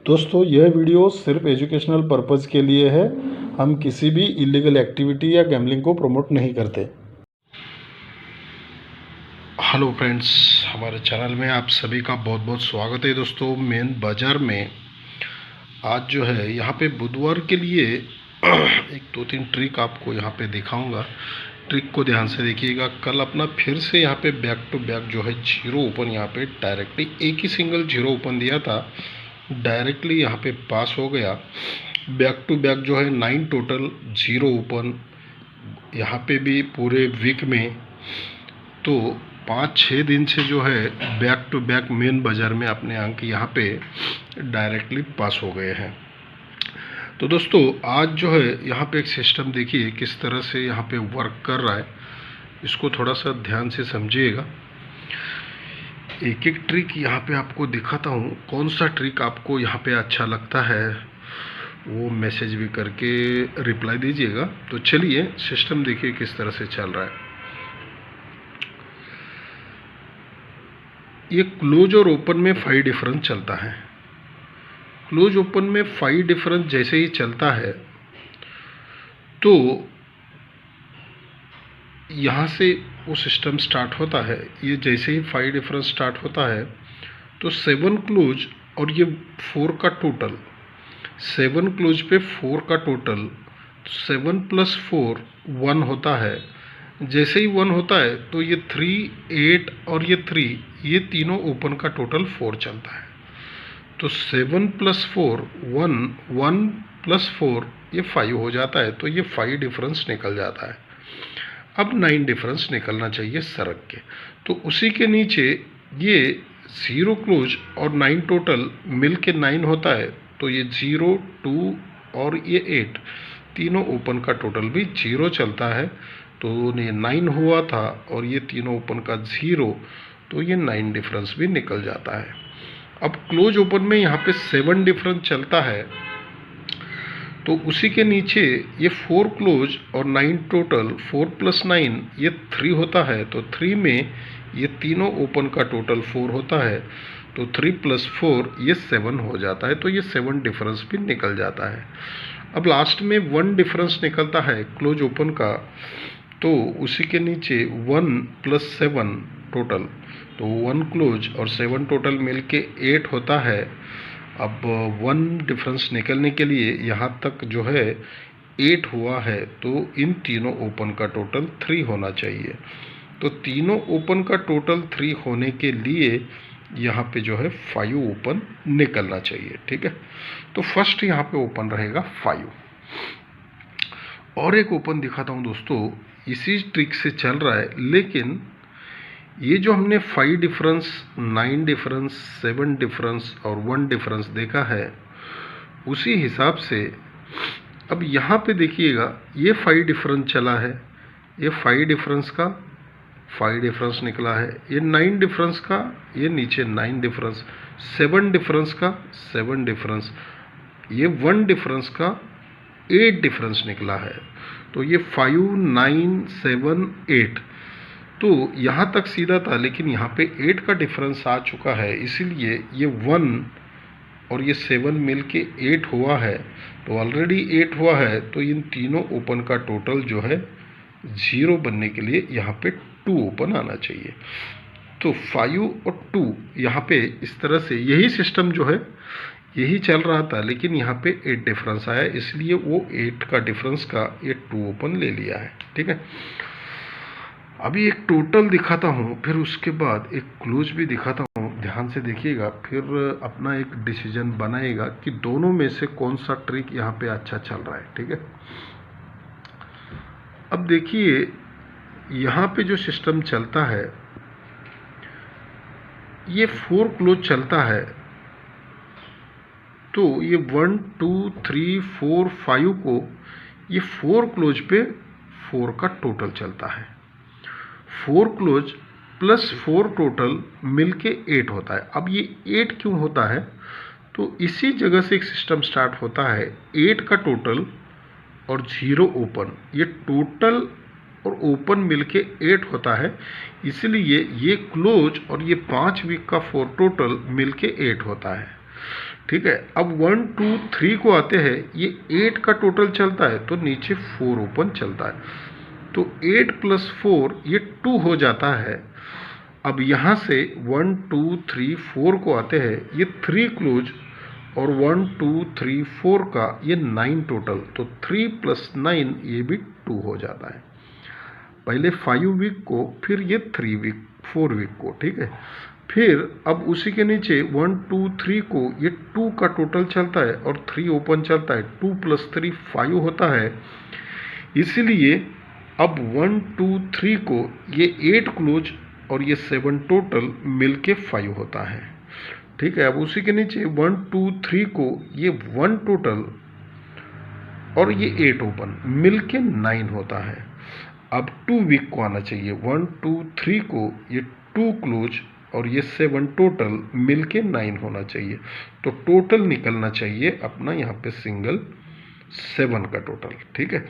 दोस्तों यह वीडियो सिर्फ एजुकेशनल पर्पज़ के लिए है। हम किसी भी इलीगल एक्टिविटी या गैम्बलिंग को प्रमोट नहीं करते। हेलो फ्रेंड्स, हमारे चैनल में आप सभी का बहुत बहुत स्वागत है। दोस्तों मेन बाज़ार में आज जो है यहाँ पे बुधवार के लिए एक दो तीन ट्रिक आपको यहाँ पे दिखाऊंगा। ट्रिक को ध्यान से देखिएगा। कल अपना फिर से यहाँ पे बैक टू बैक जो है जीरो ओपन, यहाँ पे डायरेक्टली एक ही सिंगल जीरो ओपन दिया था, डायरेक्टली यहाँ पे पास हो गया। बैक टू बैक जो है 9 टोटल जीरो ओपन यहाँ पे भी पूरे वीक में। तो 5-6 दिन से जो है बैक टू बैक मेन बाज़ार में अपने अंक यहाँ पे डायरेक्टली पास हो गए हैं। तो दोस्तों आज जो है यहाँ पे एक सिस्टम देखिए किस तरह से यहाँ पे वर्क कर रहा है, इसको थोड़ा सा ध्यान से समझिएगा। एक एक ट्रिक यहाँ पे आपको दिखाता हूँ। कौन सा ट्रिक आपको यहाँ पे अच्छा लगता है वो मैसेज भी करके रिप्लाई दीजिएगा। तो चलिए सिस्टम देखिए किस तरह से चल रहा है। ये क्लोज और ओपन में 5 डिफरेंस चलता है। क्लोज ओपन में 5 डिफरेंस जैसे ही चलता है तो यहाँ से वो सिस्टम स्टार्ट होता है। ये जैसे ही 5 डिफरेंस स्टार्ट होता है तो 7 क्लोज और ये 4 का टोटल, 7 क्लोज पे 4 का टोटल, 7 + 4 1 होता है। जैसे ही 1 होता है तो ये 3, 8 और ये 3, ये तीनों ओपन का टोटल 4 चलता है। तो 7 + 4 1, 1 + 4 ये 5 हो जाता है। तो ये 5 डिफरेंस निकल जाता है। अब 9 डिफरेंस निकलना चाहिए सरक के। तो उसी के नीचे ये 0 क्लोज और 9 टोटल मिल के 9 होता है। तो ये 0, 2 और ये 8 तीनों ओपन का टोटल भी 0 चलता है। तो ये 9 हुआ था और ये तीनों ओपन का 0, तो ये 9 डिफरेंस भी निकल जाता है। अब क्लोज ओपन में यहाँ पे 7 डिफरेंस चलता है। तो उसी के नीचे ये 4 क्लोज और 9 टोटल, 4 + 9 ये 3 होता है। तो 3 में ये तीनों ओपन का टोटल 4 होता है। तो 3 + 4 ये 7 हो जाता है। तो ये 7 डिफरेंस भी निकल जाता है। अब लास्ट में 1 डिफरेंस निकलता है क्लोज ओपन का। तो उसी के नीचे 1 + 7 टोटल, तो 1 क्लोज और 7 टोटल मिलके 8 होता है। अब 1 डिफरेंस निकलने के लिए यहाँ तक जो है 8 हुआ है, तो इन तीनों ओपन का टोटल 3 होना चाहिए। तो तीनों ओपन का टोटल 3 होने के लिए यहाँ पे जो है 5 ओपन निकलना चाहिए। ठीक है, तो फर्स्ट यहाँ पे ओपन रहेगा 5। और एक ओपन दिखाता हूँ दोस्तों, इसी ट्रिक से चल रहा है। लेकिन ये जो हमने 5 डिफरेंस, 9 डिफरेंस, 7 डिफरेंस और 1 डिफरेंस देखा है, उसी हिसाब से अब यहाँ पे देखिएगा ये 5 डिफरेंस चला है, ये 5 डिफरेंस का 5 डिफरेंस निकला है, ये 9 डिफरेंस का, ये नीचे 9 डिफरेंस, 7 डिफरेंस का 7 डिफरेंस, ये 1 डिफरेंस का 8 डिफरेंस निकला है। तो ये 5, 9, 7, 8, तो यहाँ तक सीधा था। लेकिन यहाँ पे 8 का डिफरेंस आ चुका है, इसीलिए ये 1 और ये 7 मिल के 8 हुआ है। तो ऑलरेडी 8 हुआ है, तो इन तीनों ओपन का टोटल जो है 0 बनने के लिए यहाँ पे 2 ओपन आना चाहिए। तो 5 और 2 यहाँ पे इस तरह से यही सिस्टम जो है यही चल रहा था। लेकिन यहाँ पे 8 डिफरेंस आया, इसलिए वो 8 का डिफरेंस का ये 2 ओपन ले लिया है। ठीक है, अभी एक टोटल दिखाता हूँ, फिर उसके बाद एक क्लोज भी दिखाता हूँ। ध्यान से देखिएगा, फिर अपना एक डिसीजन बनाएगा कि दोनों में से कौन सा ट्रिक यहाँ पे अच्छा चल रहा है। ठीक है, अब देखिए यहाँ पे जो सिस्टम चलता है, ये 4 क्लोज चलता है। तो ये 1, 2, 3, 4, 5 को ये 4 क्लोज पे 4 का टोटल चलता है। 4 क्लोज + 4 टोटल मिलके 8 होता है। अब ये 8 क्यों होता है? तो इसी जगह से एक सिस्टम स्टार्ट होता है। 8 का टोटल और 0 ओपन, ये टोटल और ओपन मिलके 8 होता है। इसलिए ये क्लोज और ये 5 वीक का 4 टोटल मिलके 8 होता है। ठीक है। अब 1 2 3 को आते हैं, ये 8 का टोटल चलता है तो नीचे 4 ओपन चलता है, तो 8 + 4 ये 2 हो जाता है। अब यहाँ से 1 2 3 4 को आते हैं, ये 3 क्लोज और 1 2 3 4 का ये 9 टोटल, तो 3 + 9 ये भी 2 हो जाता है। पहले 5 वीक को, फिर ये 3 वीक 4 वीक को, ठीक है। फिर अब उसी के नीचे 1 2 3 को ये 2 का टोटल चलता है और 3 ओपन चलता है, 2 + 3 5 होता है। इसलिए अब 1 2 3 को ये 8 क्लोज और ये 7 टोटल मिलके 5 होता है, ठीक है। अब उसी के नीचे 1 2 3 को ये 1 टोटल और ये 8 ओपन मिलके 9 होता है। अब 2 वीक को आना चाहिए, 1 2 3 को ये 2 क्लोज और ये 7 टोटल मिलके 9 होना चाहिए, तो टोटल निकलना चाहिए अपना यहाँ पे सिंगल 7 का टोटल, ठीक है।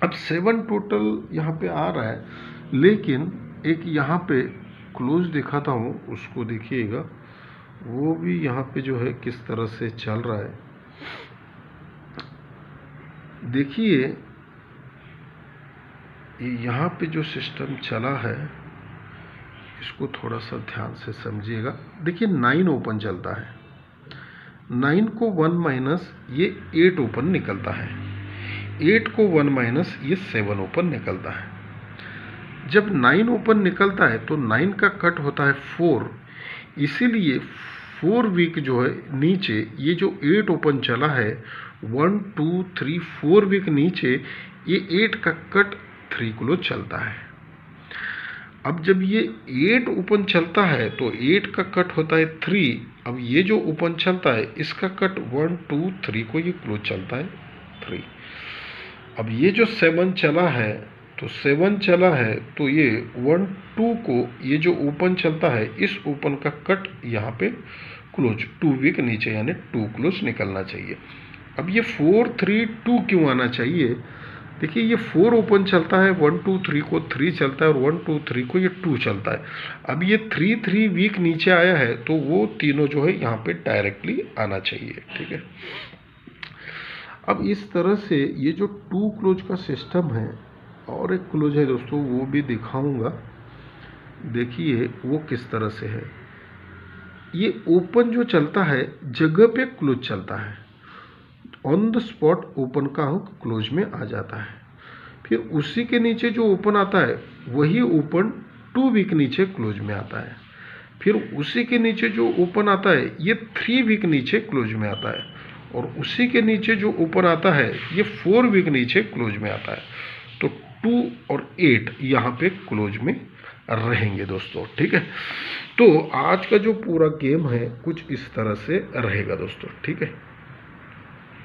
अब 7 टोटल यहाँ पे आ रहा है, लेकिन एक यहाँ पे क्लोज दिखाता हूँ, उसको देखिएगा, वो भी यहाँ पे जो है किस तरह से चल रहा है। देखिए यहाँ पे जो सिस्टम चला है, इसको थोड़ा सा ध्यान से समझिएगा। देखिए 9 ओपन चलता है, 9 को 1 माइनस ये 8 ओपन निकलता है, 8 को 1 माइनस ये 7 ओपन निकलता है। जब 9 ओपन निकलता है तो 9 का कट होता है 4, इसीलिए 4 वीक जो है नीचे ये जो 8 ओपन चला है, 1 2 3 4 वीक नीचे ये 8 का कट 3 क्लोज चलता है। अब जब ये 8 ओपन चलता है तो 8 का कट होता है 3, अब ये जो ओपन चलता है इसका कट 1 2 3 को ये क्लोज चलता है 3। अब ये जो 7 चला है, तो 7 चला है तो ये 1 2 को ये जो ओपन चलता है, इस ओपन का कट यहाँ पे क्लोज 2 वीक नीचे यानी 2 क्लोज निकलना चाहिए। अब ये 4 3 2 क्यों आना चाहिए? देखिए ये 4 ओपन चलता है, 1 2 3 को 3 चलता है और 1 2 3 को ये 2 चलता है। अब ये 3 3 वीक नीचे आया है तो वो तीनों जो है यहाँ पे डायरेक्टली आना चाहिए, ठीक है। अब इस तरह से ये जो 2 क्लोज का सिस्टम है, और एक क्लोज है दोस्तों, वो भी दिखाऊंगा। देखिए वो किस तरह से है। ये ओपन जो चलता है जगह पे क्लोज चलता है, ऑन द स्पॉट ओपन का क्लोज में आ जाता है। फिर उसी के नीचे जो ओपन आता है वही ओपन 2 वीक नीचे क्लोज में आता है। फिर उसी के नीचे जो ओपन आता है ये 3 वीक नीचे क्लोज में आता है, और उसी के नीचे जो ओपन आता है ये 4 वीक नीचे क्लोज में आता है। तो 2 और 8 यहाँ पे क्लोज में रहेंगे दोस्तों, ठीक है। तो आज का जो पूरा गेम है कुछ इस तरह से रहेगा दोस्तों, ठीक है।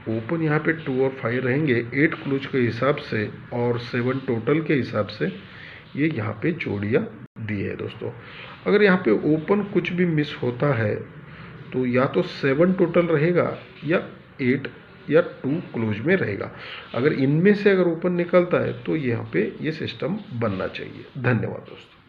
ओपन यहाँ पे 2 और 5 रहेंगे 8 क्लोज के हिसाब से, और 7 टोटल के हिसाब से ये यहाँ पे जोड़ियाँ दी है दोस्तों। अगर यहाँ पे ओपन कुछ भी मिस होता है तो या तो 7 टोटल रहेगा या 8 या 2 क्लोज में रहेगा। अगर इनमें से अगर ओपन निकलता है तो यहाँ पे ये सिस्टम बनना चाहिए। धन्यवाद दोस्तों।